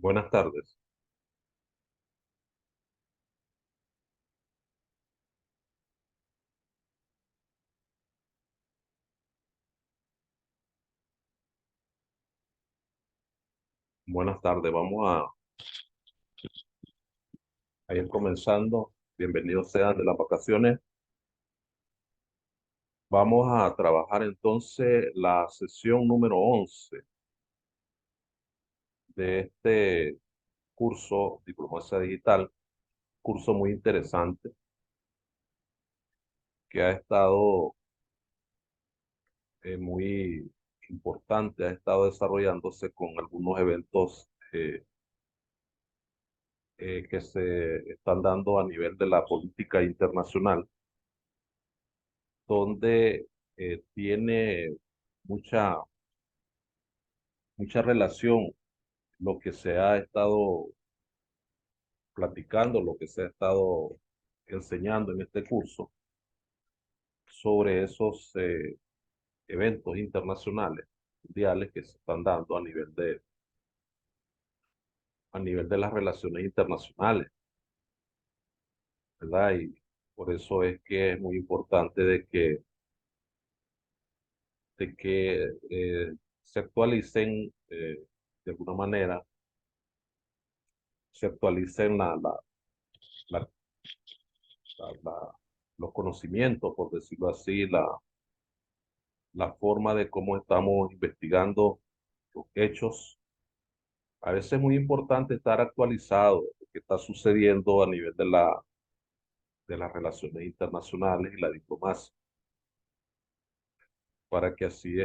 Buenas tardes. Buenas tardes. Vamos a ir comenzando. Bienvenidos sean de las vacaciones. Vamos a trabajar entonces la sesión número 11 de este curso Diplomacia Digital, curso muy interesante que ha estado muy importante, ha estado desarrollándose con algunos eventos que se están dando a nivel de la política internacional, donde tiene mucha, mucha relación lo que se ha estado platicando, lo que se ha estado enseñando en este curso sobre esos eventos internacionales, mundiales que se están dando a nivel de las relaciones internacionales, ¿verdad? Y por eso es que es muy importante de que se actualicen de alguna manera, se actualicen la- la- los conocimientos, por decirlo así, la forma de cómo estamos investigando los hechos. A veces es muy importante estar actualizado de lo que está sucediendo a nivel de las relaciones internacionales y la diplomacia, para que así,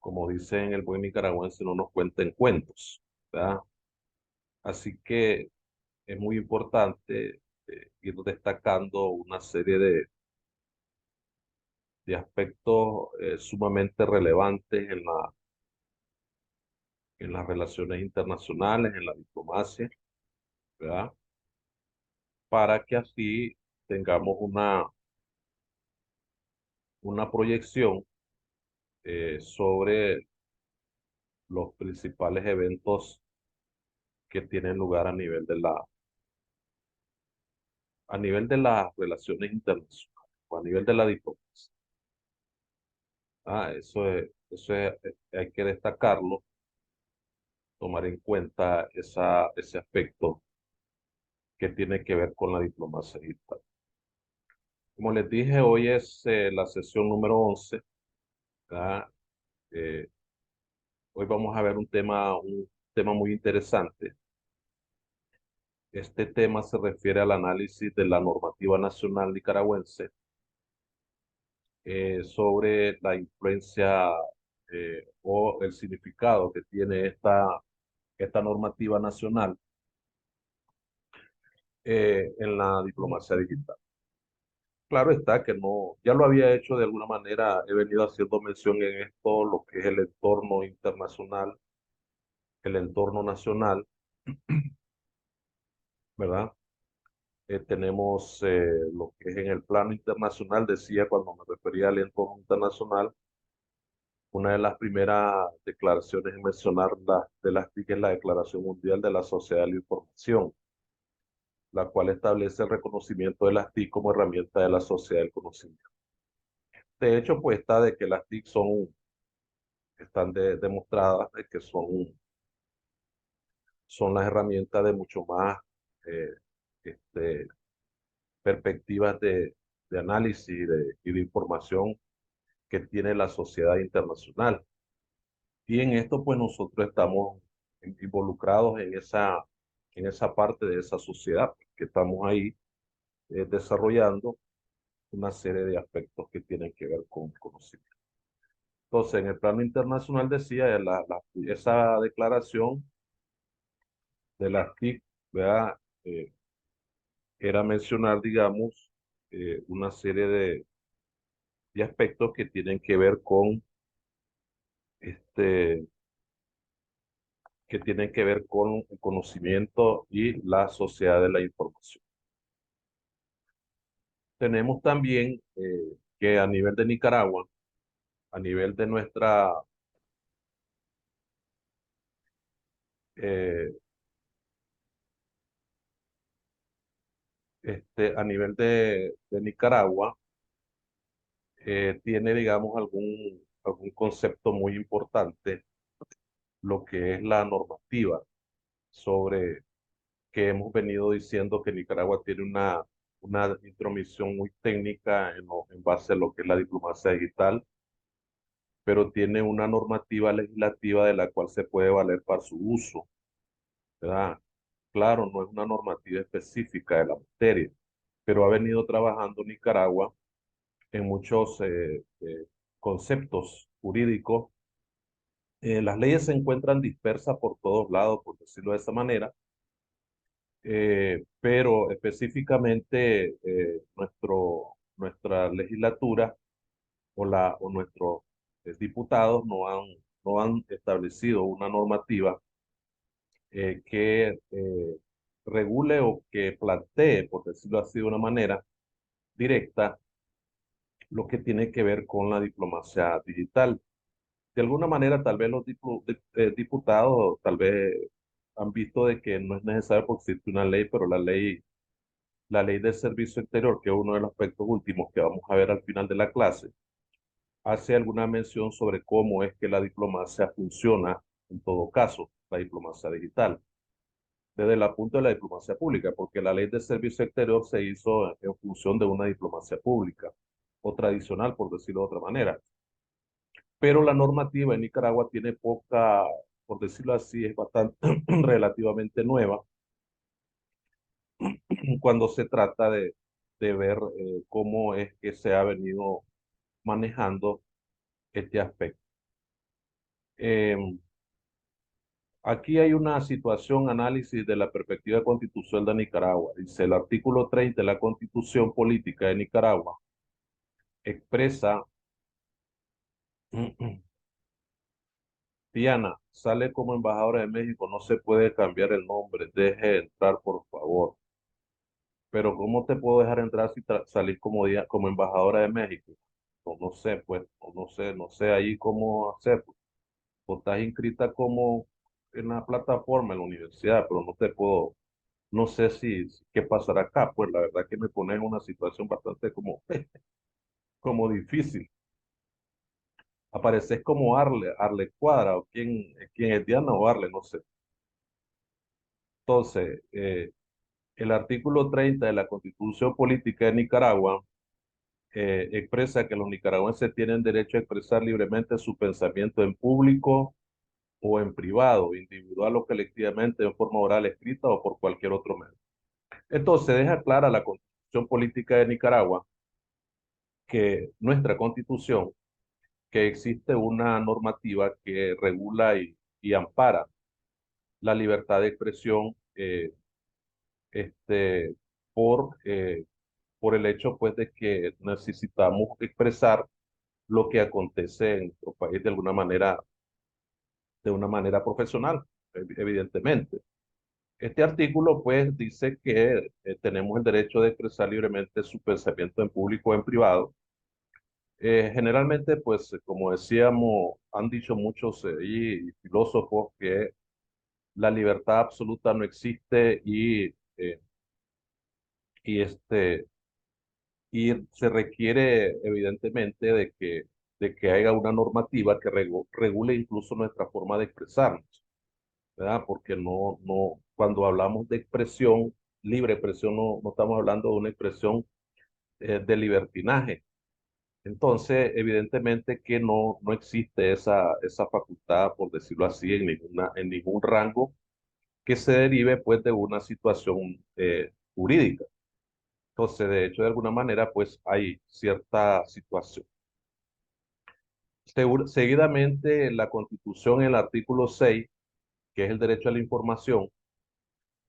como dicen el buen nicaragüense, no nos cuenten cuentos, ¿verdad? Así que es muy importante ir destacando una serie de aspectos sumamente relevantes en las relaciones internacionales, en la diplomacia, ¿verdad? Para que así tengamos una proyección sobre los principales eventos que tienen lugar a nivel de las relaciones internacionales o a nivel de la diplomacia. Hay que destacarlo, tomar en cuenta ese aspecto que tiene que ver con la diplomacia digital. Como les dije, hoy es la sesión número 11, ¿verdad? Eh, Hoy vamos a ver un tema muy interesante. Este tema se refiere al análisis de la normativa nacional nicaragüense sobre la influencia o el significado que tiene esta normativa nacional en la diplomacia digital. Claro está que no, ya lo había hecho de alguna manera, he venido haciendo mención en esto, lo que es el entorno internacional, el entorno nacional, ¿verdad? Tenemos lo que es en el plano internacional, decía cuando me refería al entorno internacional, una de las primeras declaraciones en mencionar de las TIC es la Declaración Mundial de la Sociedad de la Información, la cual establece el reconocimiento de las TIC como herramienta de la sociedad del conocimiento. De hecho, pues está de que las TIC están demostradas de que son las herramientas de mucho más eh, este, perspectivas de análisis y de información que tiene la sociedad internacional. Y en esto, pues nosotros estamos involucrados en esa parte de esa sociedad, que estamos ahí desarrollando una serie de aspectos que tienen que ver con conocimiento. Entonces, en el plano internacional decía, esa declaración de las TIC, ¿verdad? Era mencionar, digamos, una serie de aspectos que tienen que ver este, con el conocimiento y la sociedad de la información. Tenemos también que a nivel de Nicaragua, a nivel de eh, a nivel de Nicaragua, tiene, digamos, algún concepto muy importante, lo que es la normativa sobre que hemos venido diciendo que Nicaragua tiene una intromisión muy técnica en base a lo que es la diplomacia digital, pero tiene una normativa legislativa de la cual se puede valer para su uso, ¿verdad? Claro, no es una normativa específica de la materia, pero ha venido trabajando Nicaragua en muchos conceptos jurídicos. Las leyes se encuentran dispersas por todos lados, por decirlo de esa manera, pero específicamente nuestra legislatura o nuestros diputados no han establecido una normativa que regule o que plantee, por decirlo así de una manera directa, lo que tiene que ver con la diplomacia digital. De alguna manera, tal vez los diputados tal vez han visto de que no es necesario porque existe una ley, pero la ley del servicio exterior, que es uno de los aspectos últimos que vamos a ver al final de la clase, hace alguna mención sobre cómo es que la diplomacia funciona en todo caso, la diplomacia digital, desde el punto de la diplomacia pública, porque la ley del servicio exterior se hizo en función de una diplomacia pública o tradicional, por decirlo de otra manera. Pero la normativa en Nicaragua tiene poca, por decirlo así, es bastante relativamente nueva cuando se trata de ver cómo es que se ha venido manejando este aspecto. Eh, Aquí hay una situación, análisis de la perspectiva constitucional de Nicaragua. Dice, el artículo 30 de la Constitución Política de Nicaragua expresa, Diana, sale como embajadora de México, no se puede cambiar el nombre, deje entrar, por favor. Pero ¿cómo te puedo dejar entrar si salís como embajadora de México? No sé, pues, no sé ahí cómo hacer. O estás inscrita como en la plataforma en la universidad, pero no te puedo, no sé qué pasará acá. Pues la verdad que me pone en una situación bastante como, como difícil. Apareces como Arle Cuadra, o quién es Diana o Arle, no sé. Entonces, el artículo 30 de la Constitución Política de Nicaragua expresa que los nicaragüenses tienen derecho a expresar libremente su pensamiento en público o en privado, individual o colectivamente, en forma oral, escrita o por cualquier otro medio. Entonces, deja clara la Constitución Política de Nicaragua que nuestra Constitución, que existe una normativa que regula y ampara la libertad de expresión este, por el hecho pues de que necesitamos expresar lo que acontece en nuestro país de una manera profesional, evidentemente. Este artículo, pues, dice que tenemos el derecho de expresar libremente su pensamiento en público o en privado. Generalmente, pues, como decíamos, han dicho muchos filósofos que la libertad absoluta no existe y, este, y se requiere, evidentemente, de que haya una normativa que regule incluso nuestra forma de expresarnos, ¿verdad? Porque cuando hablamos de expresión, libre expresión, no estamos hablando de una expresión de libertinaje. Entonces, evidentemente que no existe esa facultad, por decirlo así, en ningún rango que se derive pues de una situación jurídica. Entonces, de hecho, de alguna manera, pues hay cierta situación. Seguidamente, la Constitución, en el artículo 6, que es el derecho a la información,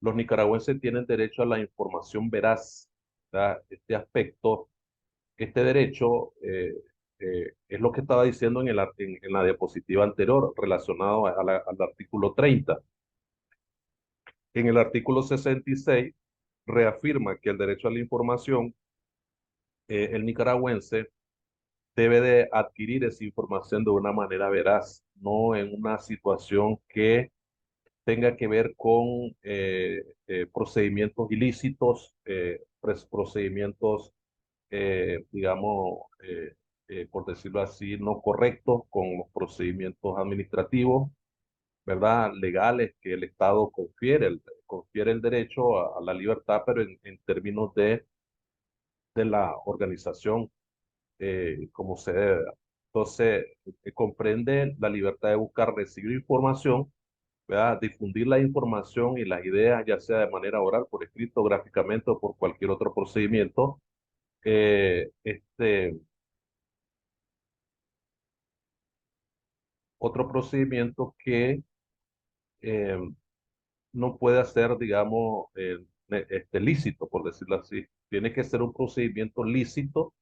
los nicaragüenses tienen derecho a la información veraz, ¿verdad? Este aspecto, este derecho es lo que estaba diciendo en la diapositiva anterior relacionado al artículo 30. En el artículo 66 reafirma que el derecho a la información, el nicaragüense debe de adquirir esa información de una manera veraz, no en una situación que tenga que ver con procedimientos ilícitos, procedimientos, digamos, por decirlo así, no correctos con los procedimientos administrativos, ¿verdad? Legales que el Estado confiere el derecho a la libertad, pero en términos de la organización como se debe. Entonces, comprende la libertad de buscar, recibir información, ¿verdad? Difundir la información y las ideas, ya sea de manera oral, por escrito, gráficamente o por cualquier otro procedimiento. Otro procedimiento que eh, no puede ser, digamos, lícito, por decirlo así. Tiene que ser un procedimiento lícito,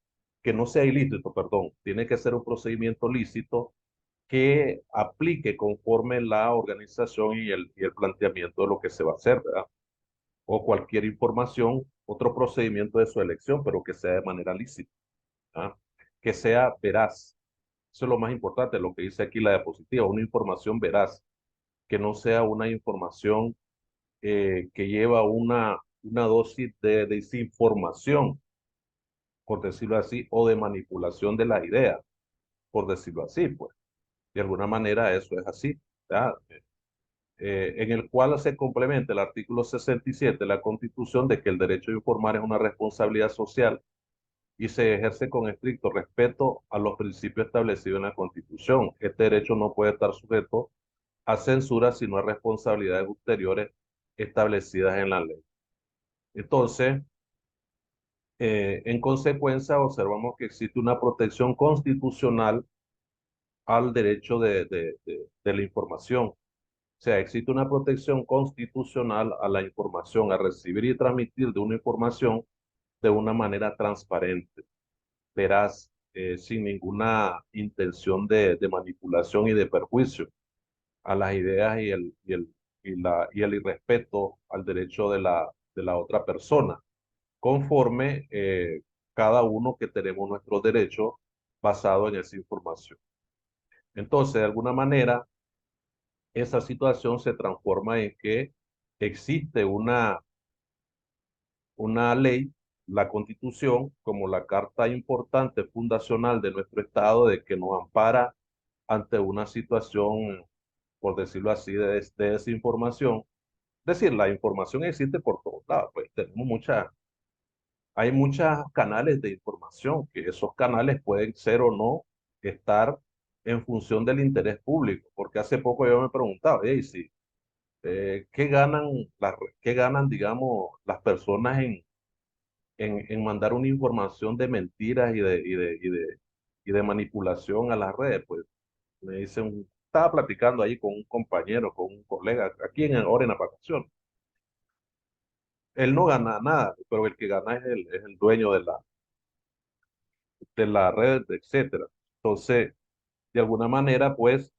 que no sea ilícito, perdón. Tiene que ser un procedimiento lícito que aplique conforme la organización y el planteamiento de lo que se va a hacer, ¿verdad? O cualquier información, otro procedimiento de su elección, pero que sea de manera lícita, ¿ah? Que sea veraz. Eso es lo más importante, lo que dice aquí la diapositiva, una información veraz, que no sea una información que lleva una dosis de desinformación, por decirlo así, o de manipulación de la idea, por decirlo así, pues. De alguna manera eso es así, ¿verdad? En el cual se complementa el artículo 67 de la Constitución de que el derecho a informar es una responsabilidad social y se ejerce con estricto respeto a los principios establecidos en la Constitución. Este derecho no puede estar sujeto a censura si no hay responsabilidades ulteriores establecidas en la ley. Entonces, en consecuencia, observamos que existe una protección constitucional al derecho de la información. O sea, existe una protección constitucional a la información, a recibir y transmitir de una información de una manera transparente, veraz, sin ninguna intención de manipulación y de perjuicio a las ideas y el irrespeto al derecho de la otra persona, conforme cada uno que tenemos nuestros derechos basados en esa información. Entonces, de alguna manera, esa situación se transforma en que existe una ley, la Constitución, como la carta importante fundacional de nuestro Estado, de que nos ampara ante una situación, por decirlo así, de desinformación. Es decir, la información existe por todos lados, pues tenemos hay muchos canales de información, que esos canales pueden ser o no estar en función del interés público, porque hace poco yo me preguntaba, hey, si ¿qué ganan, qué ganan, digamos, las personas en mandar una información de mentiras y de manipulación a las redes? Pues me dicen, estaba platicando ahí con un compañero, con un colega, aquí ahora en la vacación. Él no gana nada, pero el que gana es el dueño de la red, etcétera. Entonces, de alguna manera, pues,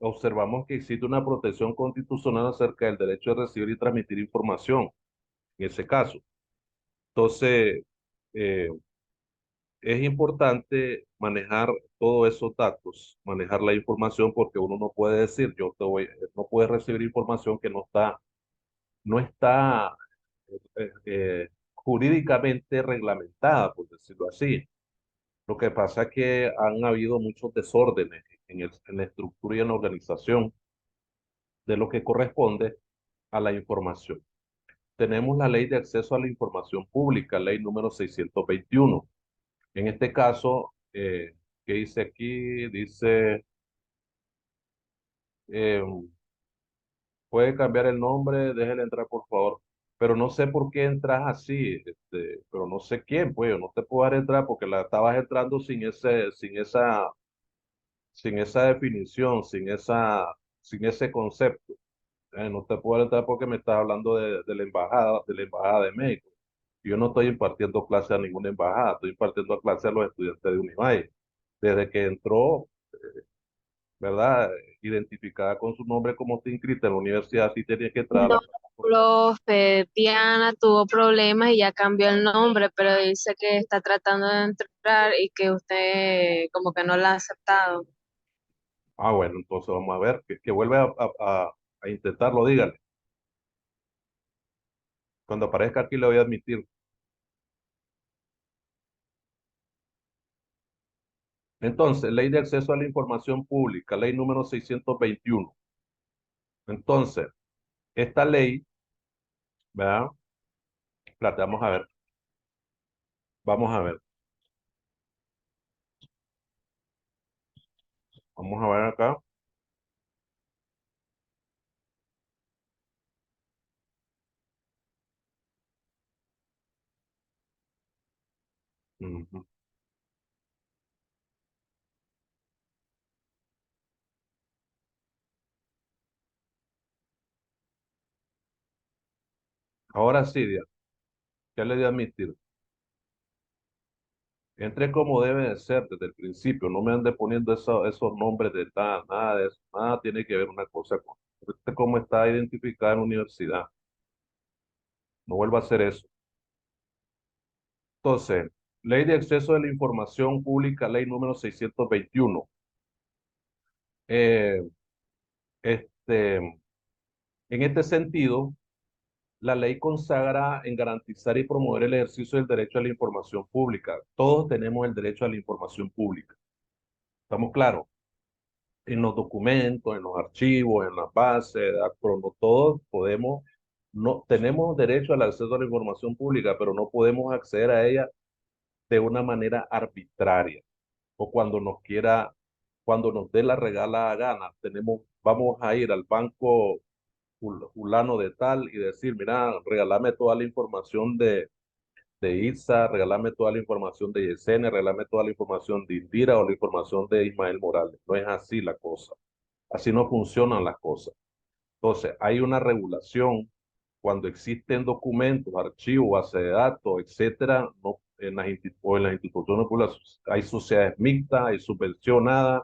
observamos que existe una protección constitucional acerca del derecho de recibir y transmitir información, en ese caso. Entonces, eh, es importante manejar todos esos datos, manejar la información, porque uno no puede decir, no puede recibir información que no está jurídicamente reglamentada, por decirlo así. Lo que pasa es que han habido muchos desórdenes en la estructura y en la organización de lo que corresponde a la información. Tenemos la Ley de Acceso a la Información Pública, ley número 621. En este caso, ¿qué dice aquí? Dice, eh, puede cambiar el nombre, déjele entrar por favor. Pero no sé por qué entras así, pero no sé quién, pues yo no te puedo dar entrar porque la estabas entrando sin esa definición, sin ese concepto. No te puedo entrar porque me estás hablando de la embajada de México. Yo no estoy impartiendo clase a ninguna embajada, estoy impartiendo clase a los estudiantes de Univalle. Desde que entró, ¿verdad? Identificada con su nombre como está inscrita en la universidad, sí tenía que entrar a No, la clase. profe, Diana tuvo problemas y ya cambió el nombre, pero dice que está tratando de entrar y que usted como que no la ha aceptado. Ah, bueno, entonces vamos a ver, que vuelve a intentarlo, dígale. Cuando aparezca aquí le voy a admitir. Entonces, Ley de Acceso a la Información Pública, ley número 621. Entonces, esta ley, ¿verdad? Espérate, vamos a ver, vamos a ver acá. Ujú. Ahora sí, ya le di a admitir. Entre como debe de ser desde el principio, no me ande poniendo esos nombres de tal, nada de eso, nada tiene que ver una cosa con este cómo está identificada en la universidad. No vuelva a hacer eso. Entonces, Ley de Acceso a la Información Pública, ley número 621. Eh, este, en este sentido, la ley consagra en garantizar y promover el ejercicio del derecho a la información pública. Todos tenemos el derecho a la información pública. ¿Estamos claros? En los documentos, en los archivos, en las bases de datos, no todos podemos, no tenemos derecho al acceso a la información pública, pero no podemos acceder a ella de una manera arbitraria o cuando nos dé la regalada gana. Vamos a ir al banco fulano de tal y decir, mira, regálame toda la información de Itza, regálame toda la información de Yesenia, regálame toda la información de Indira o la información de Ismael Morales. No es así la cosa. Así no funcionan las cosas. Entonces, hay una regulación cuando existen documentos, archivos, bases de datos, etcétera, no, o en las instituciones públicas hay sociedades mixtas, hay subvencionadas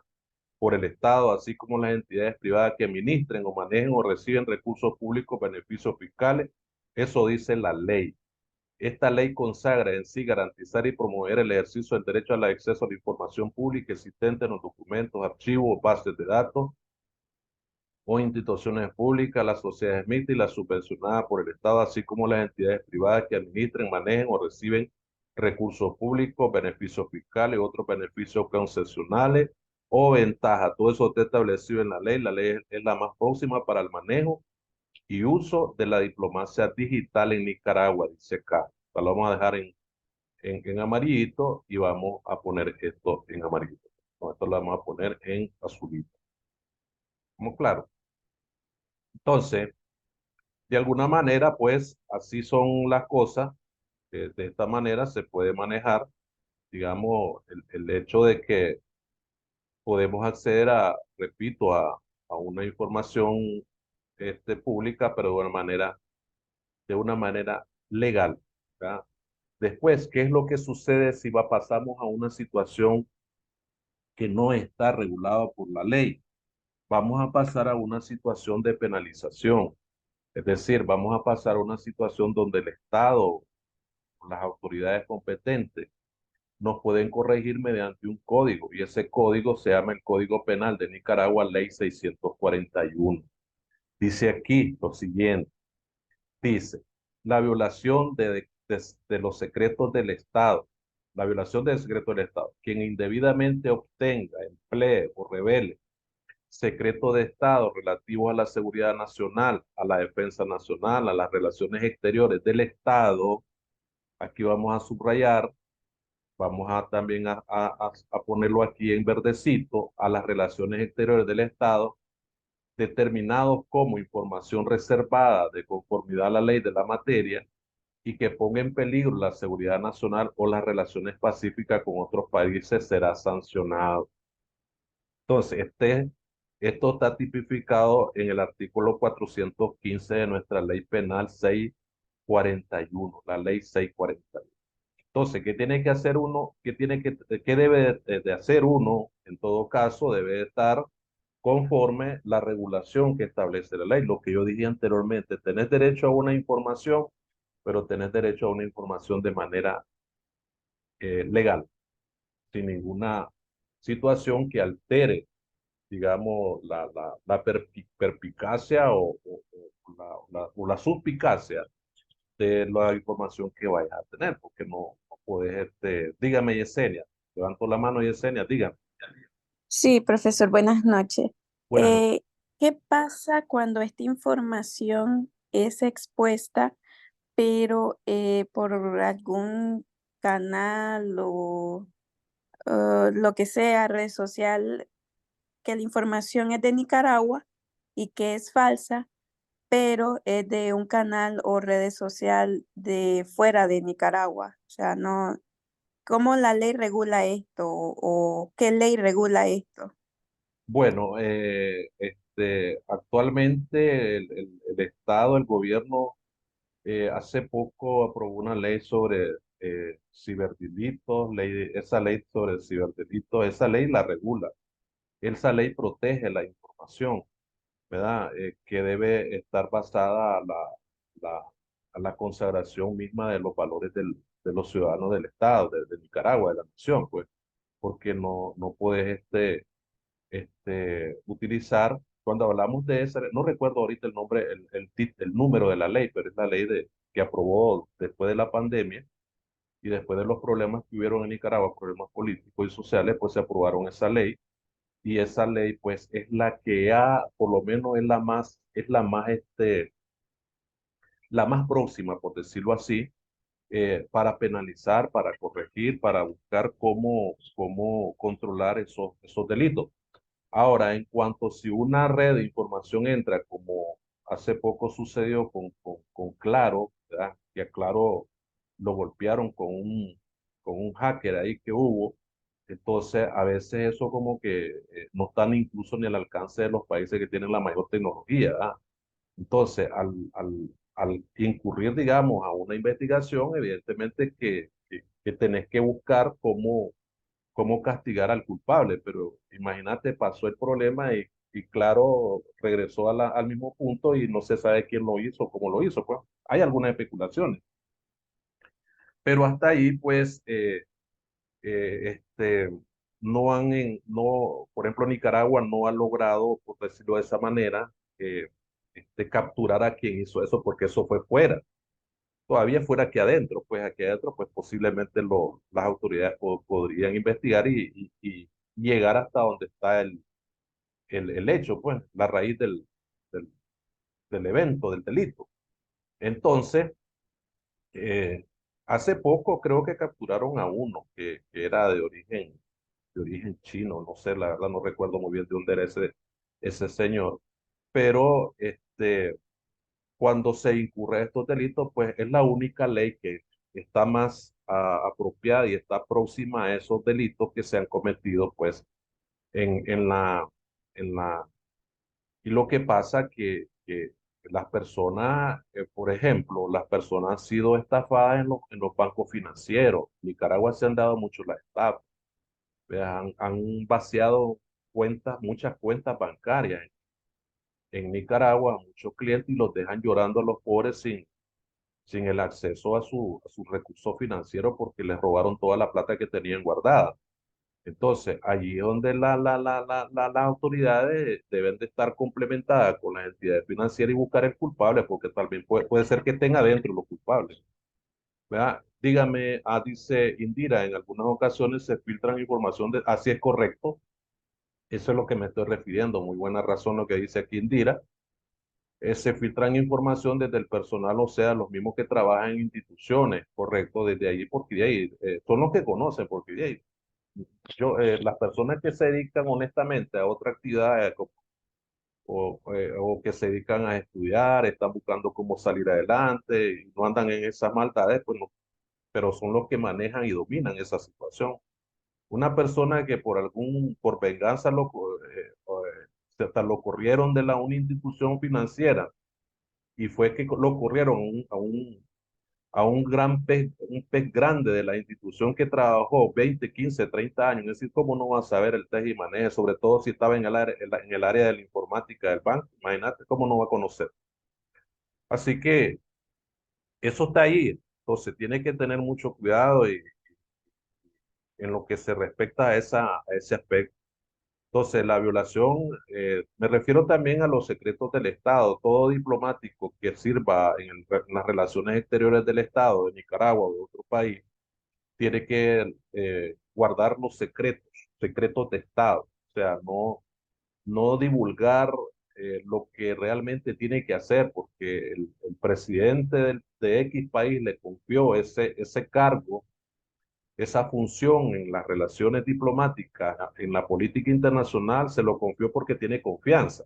por el Estado, así como las entidades privadas que administren o manejen o reciben recursos públicos, beneficios fiscales. Eso dice la ley. Esta ley consagra en sí garantizar y promover el ejercicio del derecho al acceso a la información pública existente en los documentos, archivos, bases de datos o instituciones públicas, las sociedades mixtas y las subvencionadas por el Estado, así como las entidades privadas que administren, manejen o reciben recursos públicos, beneficios fiscales, otros beneficios concesionales o ventajas. Todo eso está establecido en la ley. La ley es la más próxima para el manejo y uso de la diplomacia digital en Nicaragua, dice acá. Lo vamos a dejar en amarillito y vamos a poner esto en amarillito. No, esto lo vamos a poner en azulito. ¿Estamos claros? Entonces, de alguna manera, pues así son las cosas. De esta manera se puede manejar, digamos, el hecho de que podemos acceder repito, a una información pública, pero de una manera legal, ¿verdad? Después, ¿qué es lo que sucede si pasamos a una situación que no está regulada por la ley? Vamos a pasar a una situación de penalización. Es decir, vamos a pasar a una situación donde el Estado, las autoridades competentes, nos pueden corregir mediante un código, y ese código se llama el Código Penal de Nicaragua, Ley 641. Dice aquí lo siguiente, dice, la violación de los secretos del Estado, la violación del secreto del Estado, quien indebidamente obtenga, emplee o revele secreto de Estado relativo a la seguridad nacional, a la defensa nacional, a las relaciones exteriores del Estado, aquí vamos a subrayar, vamos a también a ponerlo aquí en verdecito, a las relaciones exteriores del Estado, determinados como información reservada de conformidad a la ley de la materia y que ponga en peligro la seguridad nacional o las relaciones pacíficas con otros países, será sancionado. Entonces, esto está tipificado en el artículo 415 de nuestra ley penal 641, la ley 641. Entonces, ¿qué tiene que hacer uno? ¿Qué debe de hacer uno? En todo caso, debe de estar conforme la regulación que establece la ley. Lo que yo dije anteriormente, tenés derecho a una información, pero tenés derecho a una información de manera legal, sin ninguna situación que altere, digamos, perpicacia o la suspicacia de la información que vayas a tener, porque no puedes, dígame Yesenia, levanto la mano Yesenia, dígame. Sí, profesor, buenas noches. Buenas noches. Eh, ¿Qué pasa cuando esta información es expuesta, pero por algún canal o lo que sea, red social, que la información es de Nicaragua y que es falsa, pero es de un canal o redes social de fuera de Nicaragua? O sea, no, ¿cómo la ley regula esto o qué ley regula esto? Bueno, actualmente el Estado, el gobierno, hace poco aprobó una ley sobre ciberdelitos, esa ley sobre ciberdelitos, esa ley la regula. Esa ley protege la información, ¿verdad? Que debe estar basada la- a la consagración misma de los valores de los ciudadanos del Estado, de Nicaragua, de la nación, pues, porque no puedes utilizar, cuando hablamos de esa, no recuerdo ahorita el nombre, el número de la ley, pero es la ley que aprobó después de la pandemia y después de los problemas que hubieron en Nicaragua, problemas políticos y sociales, pues se aprobaron esa ley y esa ley pues es la que por lo menos la más próxima, por decirlo así, para penalizar, para corregir, para buscar cómo controlar esos delitos. Ahora, en cuanto si una red de información entra, como hace poco sucedió con Claro, ¿verdad? Que a Claro lo golpearon con un hacker ahí que hubo, entonces a veces eso como que no están incluso ni al alcance de los países que tienen la mayor tecnología, ¿verdad? Entonces, al incurrir, digamos, a una investigación, evidentemente que tenés que buscar cómo castigar al culpable, pero imagínate, pasó el problema y claro, regresó al mismo punto y no se sabe quién lo hizo, cómo lo hizo, pues hay algunas especulaciones, pero hasta ahí, pues, por ejemplo, Nicaragua no ha logrado, por decirlo de esa manera, capturar a quien hizo eso, porque eso fue fuera. Todavía fuera aquí adentro, pues aquí adentro, pues posiblemente las autoridades podrían investigar y llegar hasta donde está el hecho, pues la raíz del, del evento, del delito. Entonces, eh, hace poco creo que capturaron a uno que era de origen chino, no sé, la verdad no recuerdo muy bien de dónde era ese señor, pero cuando se incurre estos delitos, pues es la única ley que está más apropiada y está próxima a esos delitos que se han cometido, pues, en la. Y lo que pasa que las personas, por ejemplo, las personas han sido estafadas en los bancos financieros. En Nicaragua se han dado mucho las estafas. Han vaciado muchas cuentas bancarias en Nicaragua, a muchos clientes y los dejan llorando a los pobres sin el acceso a su recurso financiero porque les robaron toda la plata que tenían guardada. Entonces, allí es donde las autoridades deben de estar complementadas con las entidades financieras y buscar el culpable, porque también puede ser que estén adentro los culpables. ¿Verdad? Dígame, dice Indira, en algunas ocasiones se filtran información así es correcto, eso es lo que me estoy refiriendo, muy buena razón lo que dice aquí Indira. Se filtran información desde el personal, o sea, los mismos que trabajan en instituciones, correcto, desde ahí, porque de ahí, son los que conocen, porque de ahí, las personas que se dedican honestamente a otra actividad o que se dedican a estudiar, están buscando cómo salir adelante y no andan en esas maldades, pues no, pero son los que manejan y dominan esa situación. Una persona que por venganza hasta lo corrieron de una institución financiera y fue que lo corrieron a un gran pez, un pez grande de la institución que trabajó 20, 15, 30 años. Es decir, ¿cómo no va a saber el teje y maneje? Sobre todo si estaba en el área de la informática del banco. Imagínate cómo no va a conocer. Así que eso está ahí. Entonces tiene que tener mucho cuidado en lo que se respecta a ese aspecto. Entonces, la violación, me refiero también a los secretos del Estado. Todo diplomático que sirva en las relaciones exteriores del Estado, de Nicaragua o de otro país, tiene que guardar los secretos, secretos de Estado. O sea, no divulgar lo que realmente tiene que hacer, porque el presidente de X país le confió ese cargo, esa función en las relaciones diplomáticas, en la política internacional, se lo confió porque tiene confianza.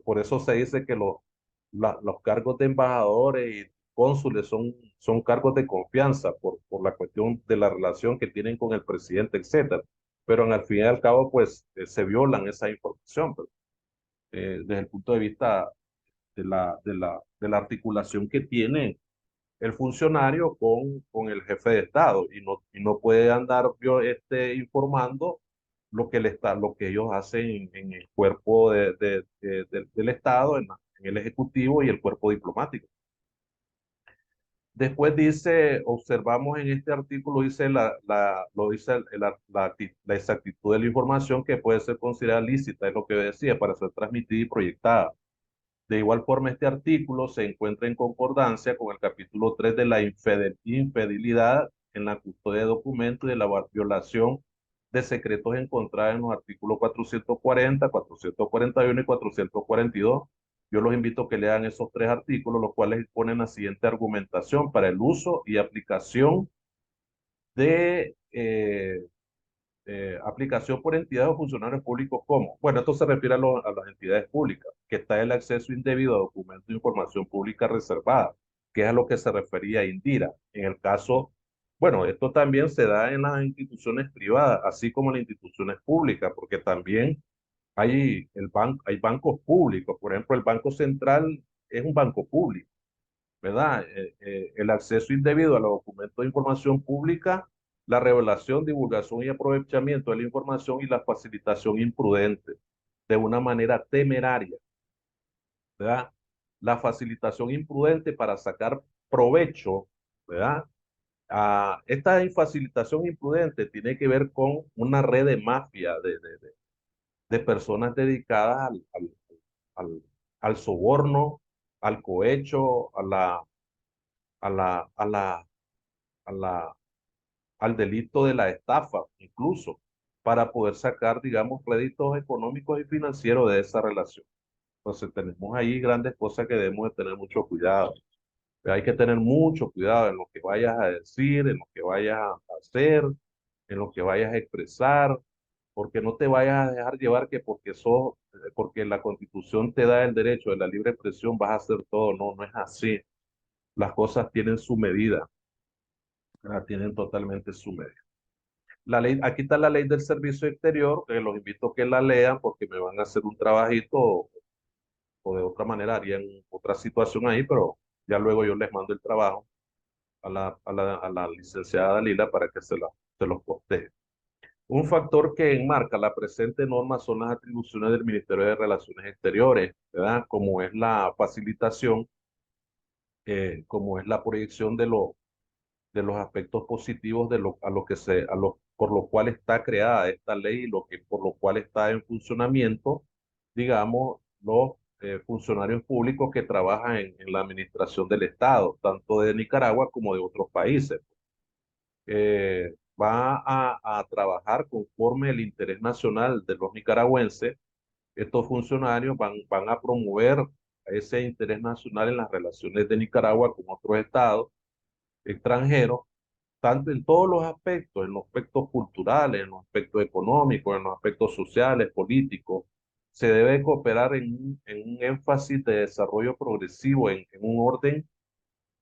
Por eso se dice que los cargos de embajadores y cónsules son cargos de confianza por la cuestión de la relación que tienen con el presidente, etcétera. Pero al fin y al cabo, pues se violan esa información, pues, desde el punto de vista de la articulación que tiene el funcionario con el jefe de Estado y no puede andar informando lo que ellos hacen en el cuerpo del Estado, en el Ejecutivo y el cuerpo diplomático. Después dice, observamos en este artículo, lo dice la exactitud de la información que puede ser considerada lícita, es lo que decía, para ser transmitida y proyectada. De igual forma, este artículo se encuentra en concordancia con el capítulo 3 de la infidelidad en la custodia de documentos y de la violación de secretos encontrados en los artículos 440, 441 y 442. Yo los invito a que lean esos tres artículos, los cuales exponen la siguiente argumentación para el uso y aplicación aplicación por entidades o funcionarios públicos como. Bueno, esto se refiere a las entidades públicas, que está el acceso indebido a documentos de información pública reservada, que es a lo que se refería Indira. En el caso, bueno, esto también se da en las instituciones privadas, así como en las instituciones públicas, porque también hay bancos públicos. Por ejemplo, el Banco Central es un banco público, ¿verdad? El acceso indebido a los documentos de información pública, la revelación, divulgación y aprovechamiento de la información y la facilitación imprudente de una manera temeraria, ¿verdad? La facilitación imprudente para sacar provecho, ¿verdad? Esta facilitación imprudente tiene que ver con una red de mafia de personas dedicadas al, al soborno, al cohecho, a la, a la, a la, al delito de la estafa, incluso, para poder sacar, digamos, réditos económicos y financieros de esa relación. Entonces tenemos ahí grandes cosas que debemos de tener mucho cuidado. Hay que tener mucho cuidado en lo que vayas a decir, en lo que vayas a hacer, en lo que vayas a expresar, porque no te vayas a dejar llevar que porque la Constitución te da el derecho de la libre expresión, vas a hacer todo. No, no es así. Las cosas tienen su medida, tienen totalmente su medida. La ley, aquí está la ley del servicio exterior, que los invito a que la lean porque me van a hacer un trabajito o de otra manera harían otra situación ahí, pero ya luego yo les mando el trabajo a la licenciada Dalila para que se los postee. Un factor que enmarca la presente norma son las atribuciones del Ministerio de Relaciones Exteriores, ¿verdad? Como es la facilitación, como es la proyección de los aspectos positivos por lo cual está creada esta ley y por lo cual está en funcionamiento, digamos, los funcionarios públicos que trabajan en la administración del Estado, tanto de Nicaragua como de otros países. Va a trabajar conforme el interés nacional de los nicaragüenses. Estos funcionarios van a promover ese interés nacional en las relaciones de Nicaragua con otros estados extranjeros, tanto en todos los aspectos, en los aspectos culturales, en los aspectos económicos, en los aspectos sociales, políticos. Se debe cooperar en un énfasis de desarrollo progresivo, en un orden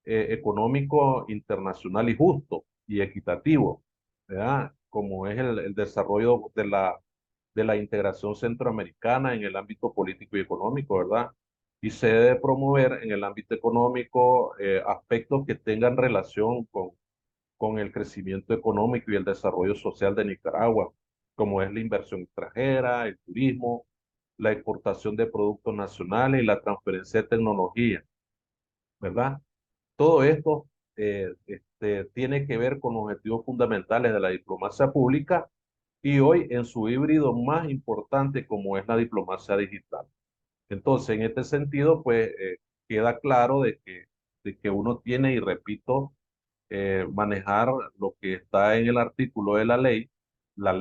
económico internacional y justo y equitativo, ¿verdad? Como es el desarrollo de la integración centroamericana en el ámbito político y económico, ¿verdad? Y se debe promover en el ámbito económico aspectos que tengan relación con el crecimiento económico y el desarrollo social de Nicaragua, como es la inversión extranjera, el turismo, la exportación de productos nacionales y la transferencia de tecnología, ¿verdad? Todo esto tiene que ver con los objetivos fundamentales de la diplomacia pública y hoy en su híbrido más importante como es la diplomacia digital. Entonces, en este sentido, pues queda claro de que uno tiene, y repito, manejar lo que está en el artículo de la ley, la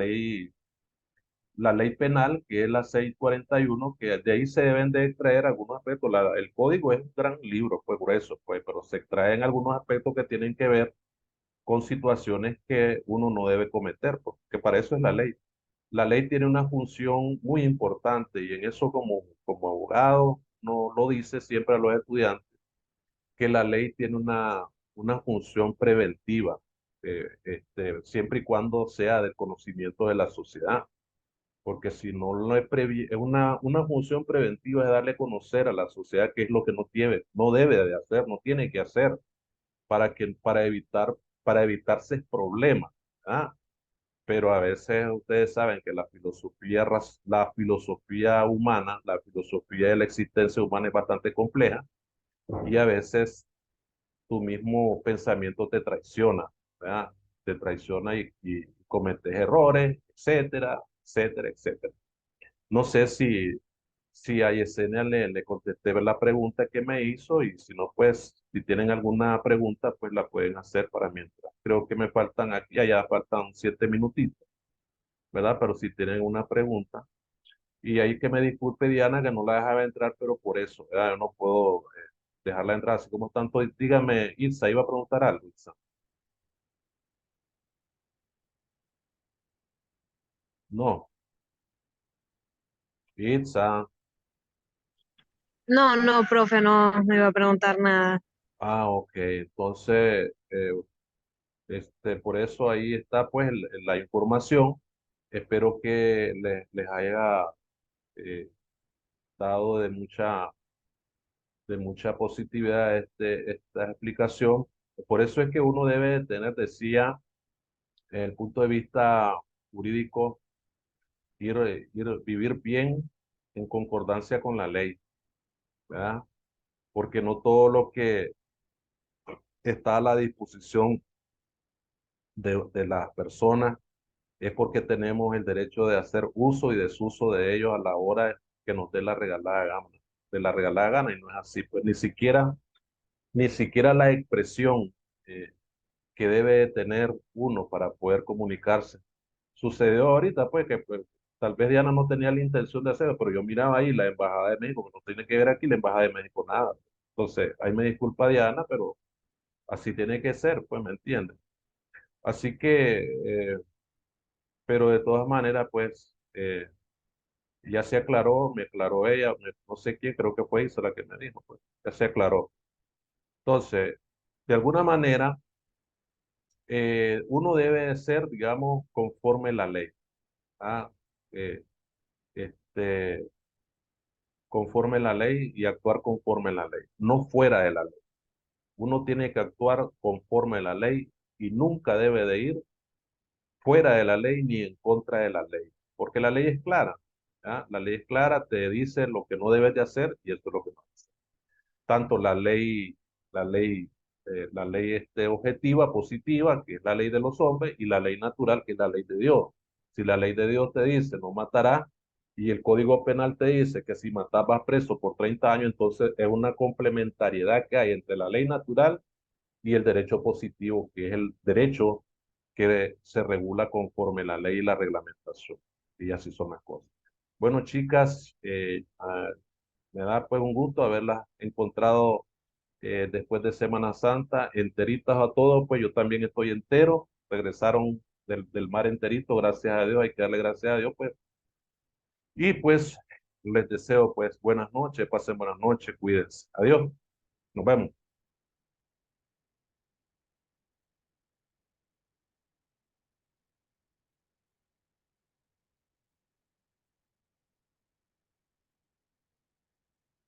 ley penal, que es la 641, que de ahí se deben de extraer algunos aspectos. El código es un gran libro, pues grueso, pues, pero se extraen algunos aspectos que tienen que ver con situaciones que uno no debe cometer, porque para eso es la ley. La ley tiene una función muy importante y en eso como abogado no lo dice siempre a los estudiantes, que la ley tiene una función preventiva, siempre y cuando sea del conocimiento de la sociedad, porque si no lo es una función preventiva es darle a conocer a la sociedad qué es lo que no debe de hacer, no tiene que hacer para evitarse problemas, ¿ah? Pero a veces ustedes saben que la filosofía humana, la filosofía de la existencia humana es bastante compleja y a veces tu mismo pensamiento te traiciona, ¿verdad? Te traiciona y cometes errores, etcétera, etcétera, etcétera. No sé si a Yesenia le contesté la pregunta que me hizo y si no, pues, si tienen alguna pregunta, pues la pueden hacer para mientras. Creo que me faltan aquí, allá faltan 7 minutitos, ¿verdad? Pero si tienen una pregunta. Y ahí que me disculpe Diana que no la dejaba entrar, pero por eso, ¿verdad? Yo no puedo dejarla entrar así como tanto. Dígame, Ilsa, iba a preguntar algo, Ilsa. No, Ilsa. No, no, profe, no me iba a preguntar nada. Ah, ok. Entonces, por eso ahí está pues la información. Espero que les haya eh, dado de mucha positividad esta explicación. Por eso es que uno debe tener, decía, el punto de vista jurídico, vivir bien en concordancia con la ley, ¿verdad? Porque no todo lo que está a la disposición de las personas es porque tenemos el derecho de hacer uso y desuso de ellos a la hora que nos dé la regalada gana, de la regalada gana, y no es así, pues ni siquiera la expresión que debe tener uno para poder comunicarse. Sucedió ahorita, pues, que pues, tal vez Diana no tenía la intención de hacerlo, pero yo miraba ahí la Embajada de México, que no tiene que ver aquí la Embajada de México nada. Entonces, ahí me disculpa Diana, pero así tiene que ser, pues, ¿me entiendes? Así que, pero de todas maneras, pues, ya se aclaró, me aclaró ella, no sé quién, creo que fue Isa la que me dijo, pues, ya se aclaró. Entonces, de alguna manera, uno debe de ser, digamos, conforme la ley, ¿ah? Eh, este, conforme la ley y actuar conforme la ley, no fuera de la ley. Uno tiene que actuar conforme la ley y nunca debe de ir fuera de la ley ni en contra de la ley, porque la ley es clara, ¿ah? La ley es clara, te dice lo que no debes de hacer y esto es lo que no haces. Tanto la ley objetiva, positiva, que es la ley de los hombres, y la ley natural, que es la ley de Dios. Si la ley de Dios te dice no matarás, y el Código Penal te dice que si matas vas preso por 30 años, entonces es una complementariedad que hay entre la ley natural y el derecho positivo, que es el derecho que se regula conforme la ley y la reglamentación. Y así son las cosas. Bueno, chicas, me da pues un gusto haberlas encontrado después de Semana Santa, enteritas a todos, pues yo también estoy entero, regresaron del mar enterito, gracias a Dios, hay que darle gracias a Dios, pues. Y pues les deseo pues buenas noches, pasen buenas noches, cuídense. Adiós, nos vemos.